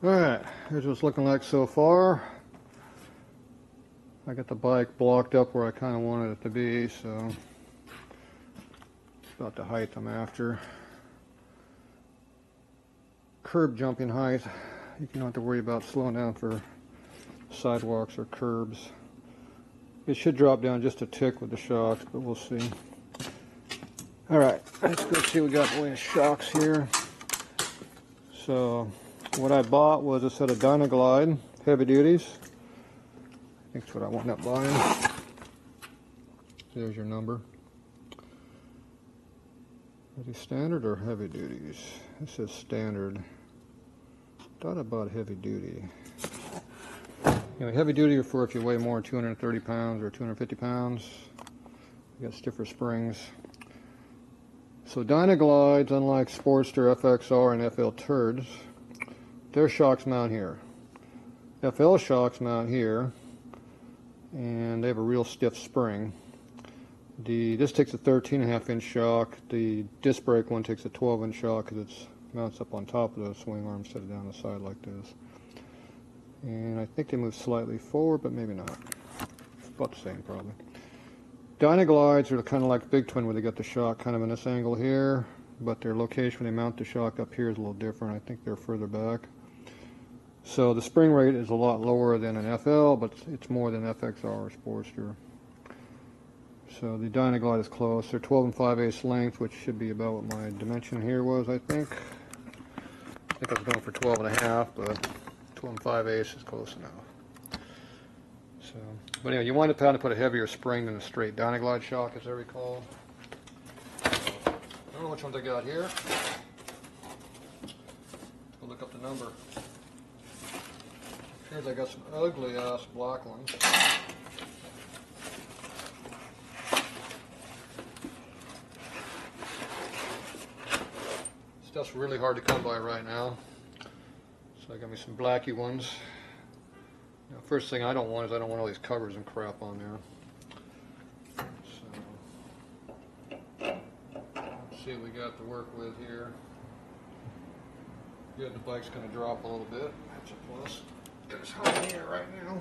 Alright, here's what it's looking like so far. I got the bike blocked up where I kind of wanted it to be, so it's about the height I'm after. Curb jumping height. You don't have to worry about slowing down for sidewalks or curbs. It should drop down just a tick with the shocks, but we'll see. Alright, let's go see what we got in the way of shocks here. So, what I bought was a set of Dynaglide heavy duties. I think that's what I wound up buying. There's your number. Is it standard or heavy duties? It says standard. Thought I bought heavy duty. You know, heavy duty are for if you weigh more than 230 pounds or 250 pounds. You got stiffer springs. So Dynaglides, unlike Sportster, FXR, and FL Turds, their shocks mount here. FL shocks mount here, and they have a real stiff spring. This takes a 13.5-inch shock. The disc brake one takes a 12-inch shock because it mounts up on top of the swing arm instead of down the side like this. And I think they move slightly forward, but maybe not. It's about the same probably. Dynaglides are kind of like Big Twin where they got the shock kind of in this angle here, but their location when they mount the shock up here is a little different. I think they're further back. So the spring rate is a lot lower than an FL, but it's more than FXR or Sportster. So the Dynaglide is close. They're 12 5/8 length, which should be about what my dimension here was, I think. I think I was going for 12.5, but 12 5/8 is close enough. So, but anyway, you wind up having to put a heavier spring than a straight Dynaglide shock, as I recall. I don't know which ones I got here. I'll look up the number. Here's I got some ugly ass black ones. Stuff's really hard to come by right now. So I got me some blacky ones. Now, first thing I don't want is I don't want all these covers and crap on there. So let's see what we got to work with here. Good, the bike's going to drop a little bit. That's a plus. It's hot in here right now.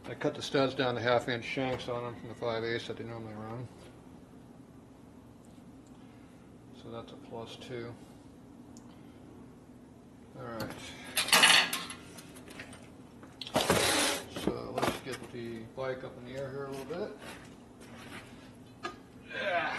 I cut the studs down to 1/2-inch shanks on them from the 5/8 that they normally run. So that's a plus too. Alright. So let's get the bike up in the air here a little bit. Yeah.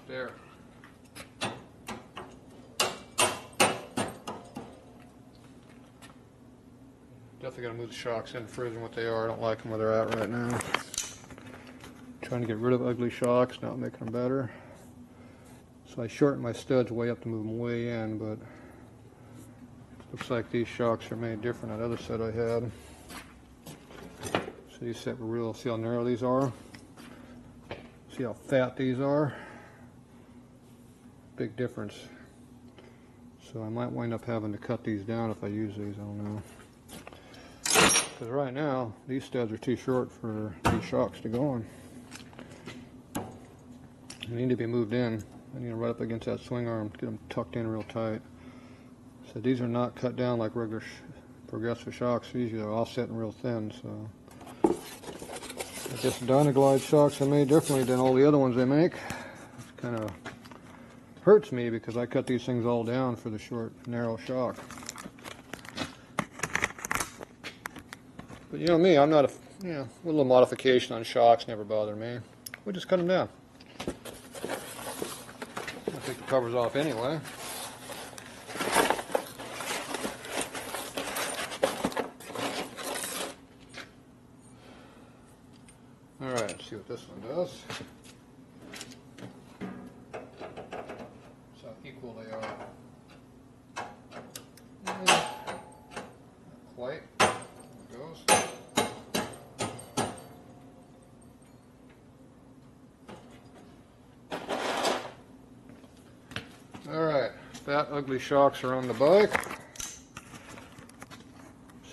There. Definitely got to move the shocks in further than what they are. I don't like them where they're at right now. Trying to get rid of ugly shocks, not making them better. So I shortened my studs way up to move them way in, but looks like these shocks are made different than that other set I had. So these set were real. See how narrow these are? See how fat these are? Big difference. So I might wind up having to cut these down if I use these, I don't know. Because right now, these studs are too short for these shocks to go on. They need to be moved in. I need to right up against that swing arm, get them tucked in real tight. So these are not cut down like regular progressive shocks. These are offset and real thin, so. I guess Dynaglide shocks are made differently than all the other ones they make. It's kind of hurts me because I cut these things all down for the short, narrow shock. But you know me, I'm not a, a little modification on shocks never bother me. We just cut them down. I'll take the covers off anyway. Let's see what this one does. So how equal they are. Not quite. There it goes. Alright, fat ugly shocks are on the bike.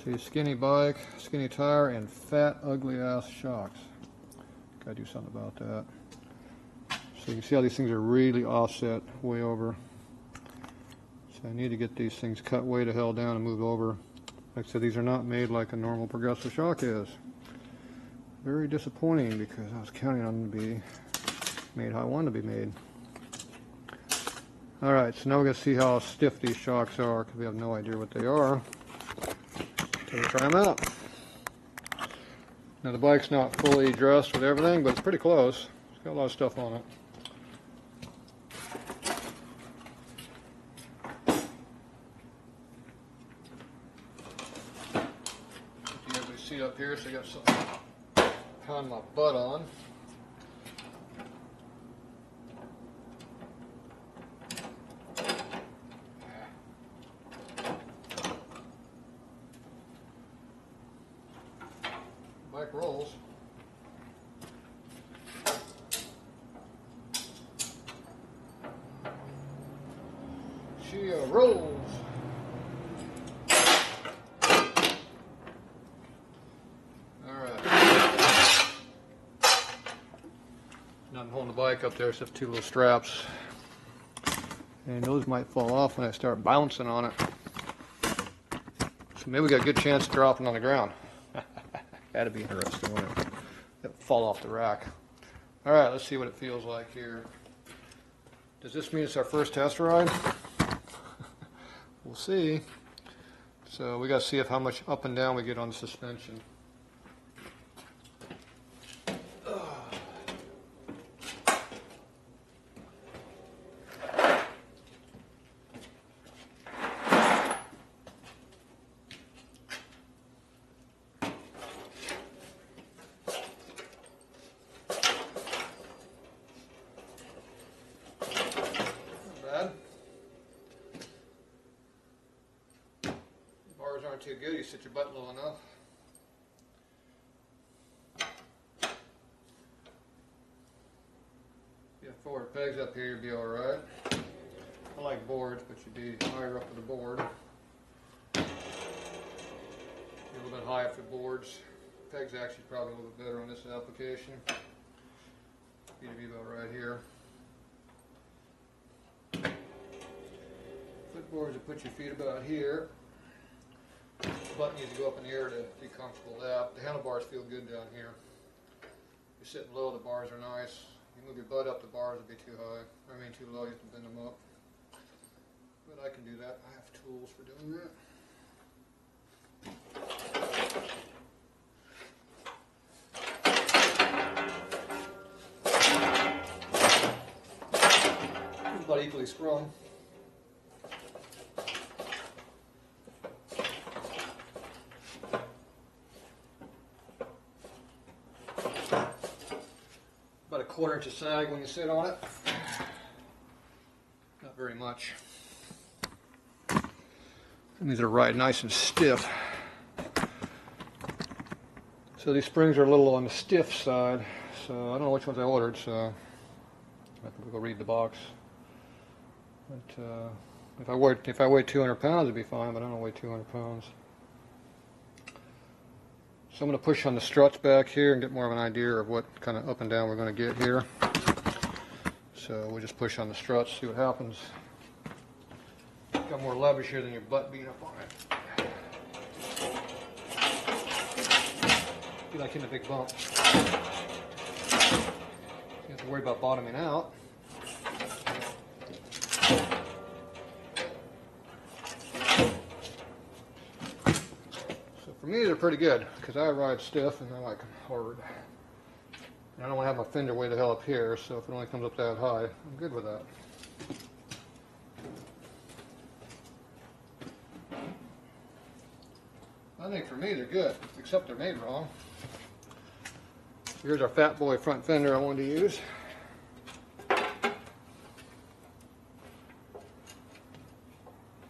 See, skinny bike, skinny tire, and fat ugly ass shocks. Gotta do something about that. So you can see how these things are really offset way over. So I need to get these things cut way the hell down and moved over. Like I said, these are not made like a normal progressive shock is. Very disappointing because I was counting on them to be made how I wanted to be made. Alright, so now we're going to see how stiff these shocks are because we have no idea what they are. So we'll try them out. Now the bike's not fully dressed with everything, but it's pretty close. It's got a lot of stuff on it. You guys see up here, so I got something to pound my butt on. Bike rolls. She rolls. Alright. Now I'm holding the bike up there, except two little straps. And those might fall off when I start bouncing on it. So maybe we got a good chance of dropping on the ground. That'd be interesting, wouldn't it? It'll fall off the rack. Alright, let's see what it feels like here. Does this mean it's our first test ride? We'll see. So we got to see how much up and down we get on the suspension. Bars aren't too good, you sit your butt low enough. If you have forward pegs up here, you'll be alright. I like boards, but you'd be higher up with the board. You're a little bit high for boards. Pegs actually probably a little bit better on this application. You'd be about right here. Footboards will put your feet about here. The butt needs to go up in the air to be comfortable with that. The handlebars feel good down here. If you're sitting low, the bars are nice. You move your butt up, the bars will be too high. I mean too low, you have to bend them up. But I can do that. I have tools for doing that. It's about equally sprung. About a quarter inch of sag when you sit on it. Not very much. And these are right nice and stiff. So these springs are a little on the stiff side. So I don't know which ones I ordered, so I have to go read the box. But if I weighed 200 pounds it'd be fine, but I don't weigh 200 pounds. So I'm going to push on the struts back here and get more of an idea of what kind of up and down we're going to get here. So we'll just push on the struts, see what happens. Got more leverage here than your butt being up on it. Be like hitting a big bump. You have to worry about bottoming out. For me, they're pretty good because I ride stiff and I like them hard. And I don't want to have my fender way the hell up here, so if it only comes up that high, I'm good with that. I think for me they're good, except they're made wrong. Here's our fat boy front fender I wanted to use.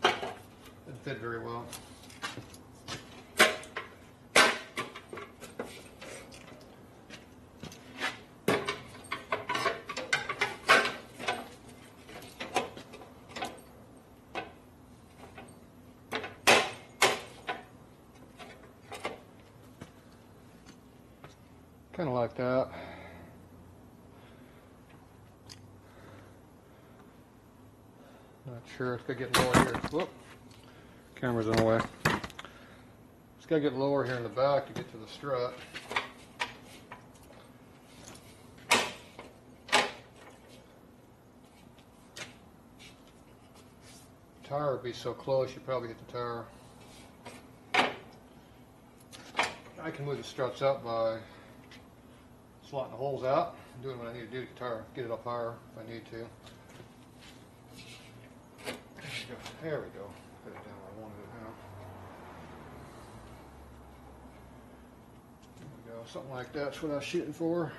Didn't fit very well. Kind of like that. Not sure. It's gonna get lower here. Whoop. Camera's in the way. It's gotta get lower here in the back to get to the strut. Tire would be so close, you'd probably hit the tire. I can move the struts up by slotting the holes out, doing what I need to do to the tire, get it up higher if I need to. There we go. Put it down where I wanted it now. There we go. Something like that's what I was shooting for.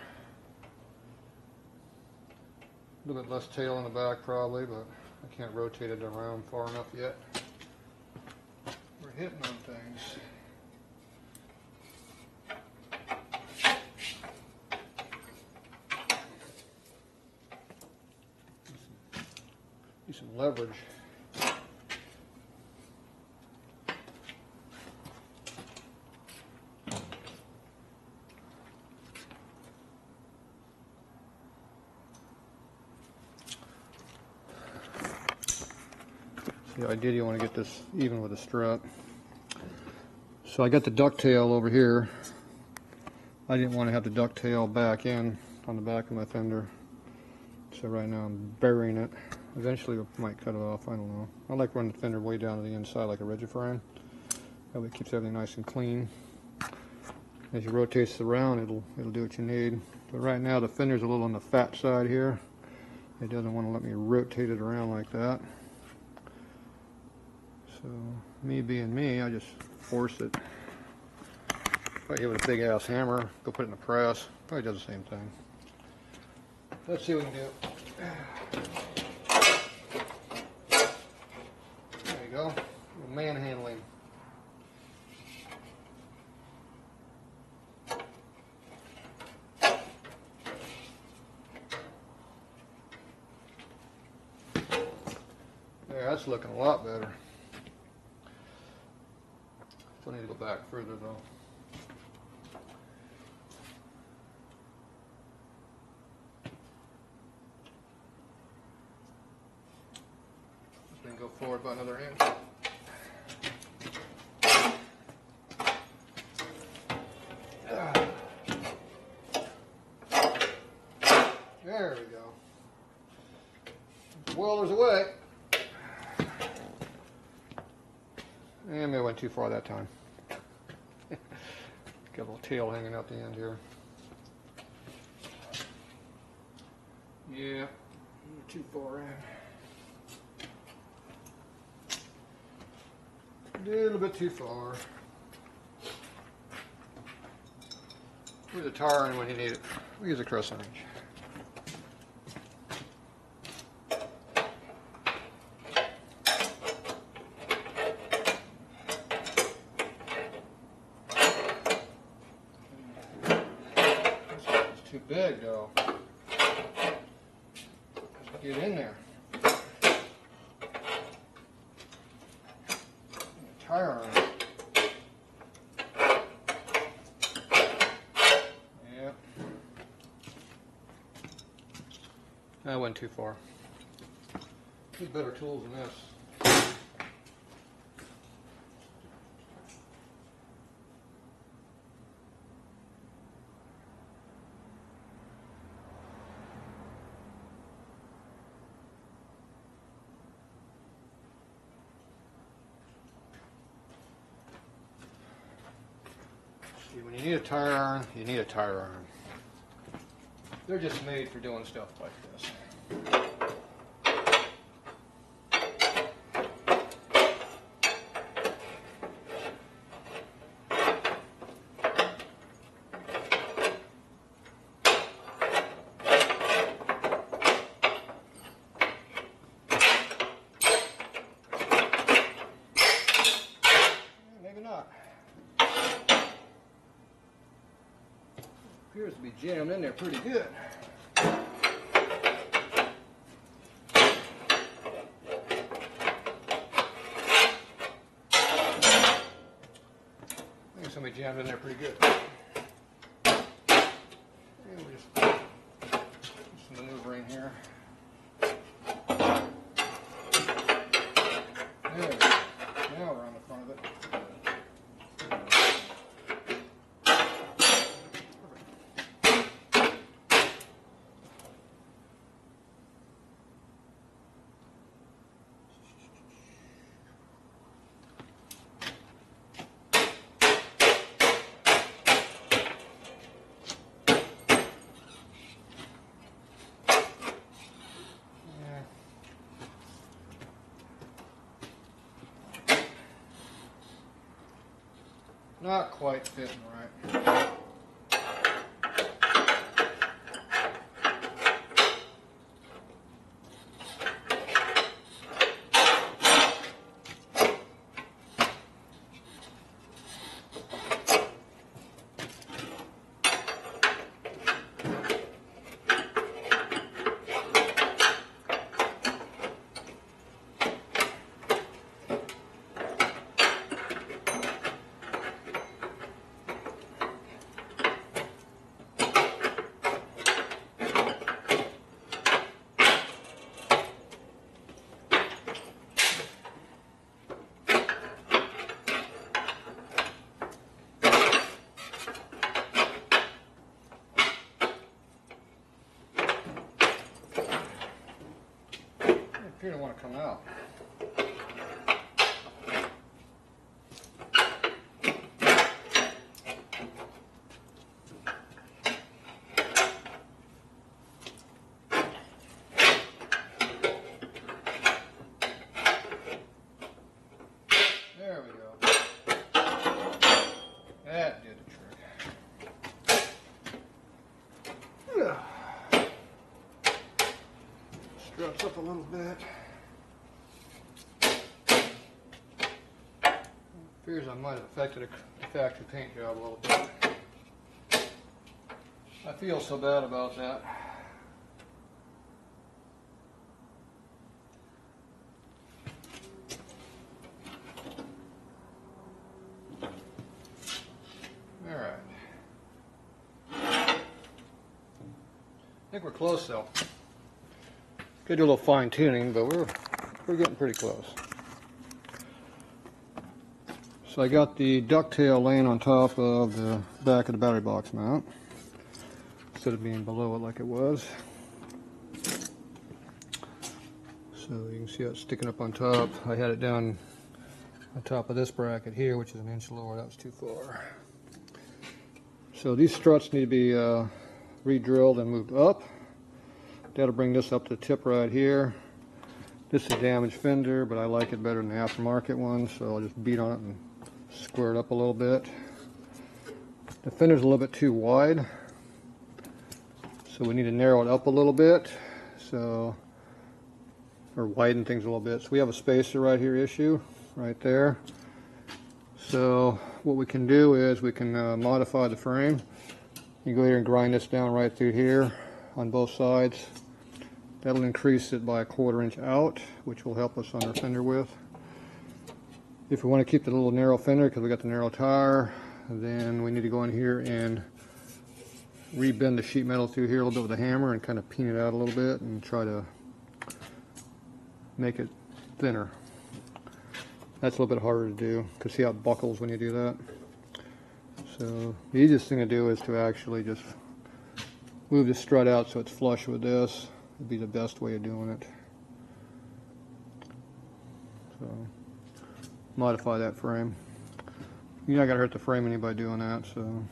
A little bit less tail in the back probably, but I can't rotate it around far enough yet. We're hitting on things. Need some leverage. The idea you want to get this even with the strut. So I got the ducktail over here. I didn't want to have the ducktail back in on the back of my fender. So right now I'm burying it. Eventually I might cut it off, I don't know. I like running the fender way down to the inside like a rigid frame. That way it keeps everything nice and clean. As you rotate this around, it'll do what you need. But right now the fender's a little on the fat side here. It doesn't want to let me rotate it around like that. So me being me, I just force it. If I hit with a big ass hammer, go put it in the press, probably does the same thing. Let's see what we can do. There you go. Manhandling. There, that's looking a lot better. Still need to go back further though. Then go forward by another inch. There we go. The welder's away. And maybe I went too far that time. Got a little tail hanging out the end here. Yeah, too far in. A little bit too far. Where's the tire in when you need it? We use a crescent wrench. It's too big though. Get in there. Tire on it. Yep. I went too far. There's better tools than this. When you need a tire iron, you need a tire iron. They're just made for doing stuff like this. not. Appears to be jammed in there pretty good. I think somebody jammed in there pretty good. And we'll just do some maneuvering here. There we go. Now we're on the front of it. Not quite fitting right. You don't want to come out. There we go. That did the trick. Struts up a little bit. Appears I might have affected the factory paint job a little bit. I feel so bad about that. Alright. I think we're close though. Could do a little fine tuning, but we're getting pretty close. So I got the ducktail laying on top of the back of the battery box mount instead of being below it like it was. So you can see how it's sticking up on top. I had it down on top of this bracket here, which is an inch lower. That was too far. So these struts need to be re-drilled and moved up. That'll bring this up to the tip right here. This is a damaged fender, but I like it better than the aftermarket one, so I'll just beat on it and square it up a little bit. The fender's a little bit too wide, so we need to narrow it up a little bit, or widen things a little bit. So we have a spacer right here issue, right there. So what we can do is we can modify the frame. You go here and grind this down right through here on both sides. That'll increase it by 1/4 inch out, which will help us on our fender width. If we want to keep the little narrow fender, because we got the narrow tire, then we need to go in here and re-bend the sheet metal through here a little bit with a hammer and kind of peen it out a little bit and try to make it thinner. That's a little bit harder to do, because see how it buckles when you do that. So the easiest thing to do is to actually just move the strut out so it's flush with this. Would be the best way of doing it. So modify that frame. You're not going to hurt the frame any by doing that. So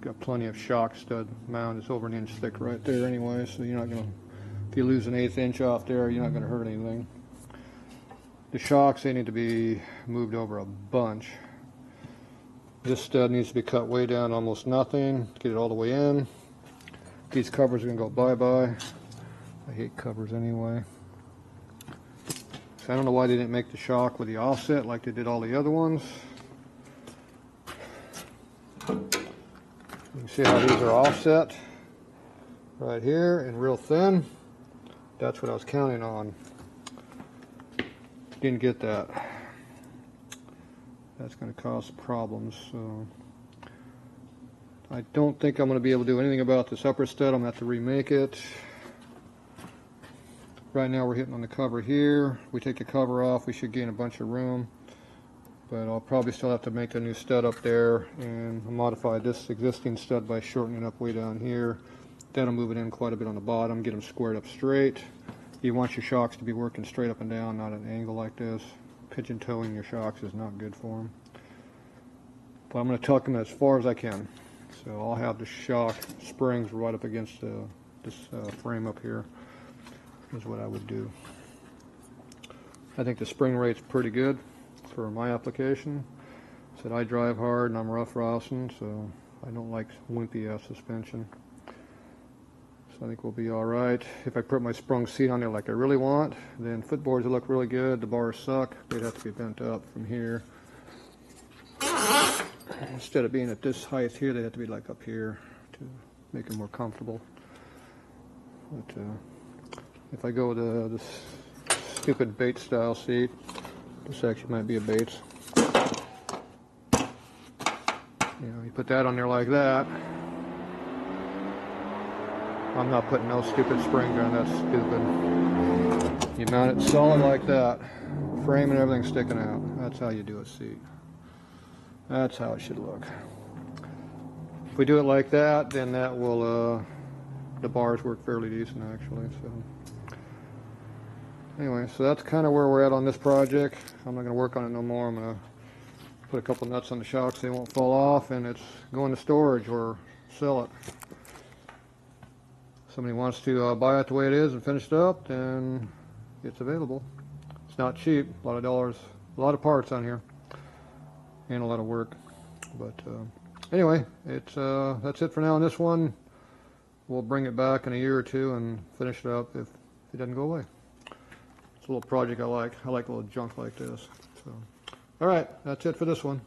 got plenty of shock stud mound. It's over 1 inch thick right there anyway, so you're not going to, if you lose an 1/8 inch off there, you're not going to hurt anything. The shocks, they need to be moved over a bunch. This stud needs to be cut way down, almost nothing, get it all the way in. These covers are going to go bye-bye. I hate covers anyway. So I don't know why they didn't make the shock with the offset like they did all the other ones. You can see how these are offset right here and real thin. That's what I was counting on. Didn't get that. That's going to cause problems. So I don't think I'm going to be able to do anything about this upper stud. I'm going to have to remake it. Right now we're hitting on the cover here. If we take the cover off, we should gain a bunch of room. But I'll probably still have to make a new stud up there and modify this existing stud by shortening it up way down here. That'll move it in quite a bit on the bottom, get them squared up straight. You want your shocks to be working straight up and down, not at an angle like this. Pigeon toeing your shocks is not good for them. But I'm going to tuck them as far as I can. So I'll have the shock springs right up against this frame up here is what I would do. I think the spring rate's pretty good for my application. Said I drive hard and I'm rough roughing, so I don't like wimpy suspension. So I think we'll be alright. If I put my sprung seat on there like I really want, then footboards will look really good. The bars suck. They'd have to be bent up from here. Instead of being at this height here, they have to be like up here to make them more comfortable. But if I go with this stupid bait style seat, this actually might be a Bates. You know, you put that on there like that. I'm not putting no stupid springs on. That's stupid. You mount it solid like that, frame and everything sticking out. That's how you do a seat. That's how it should look. If we do it like that, then that will the bars work fairly decent actually. So anyway, so that's kind of where we're at on this project. I'm not going to work on it no more. I'm going to put a couple nuts on the shocks so they won't fall off, and it's going to storage or sell it. Somebody wants to buy it the way it is and finish it up, then it's available. It's not cheap, a lot of dollars, a lot of parts on here, and a lot of work. But anyway, it's that's it for now on this one. We'll bring it back in a year or two and finish it up if it doesn't go away. It's a little project I like. I like a little junk like this. So, all right, that's it for this one.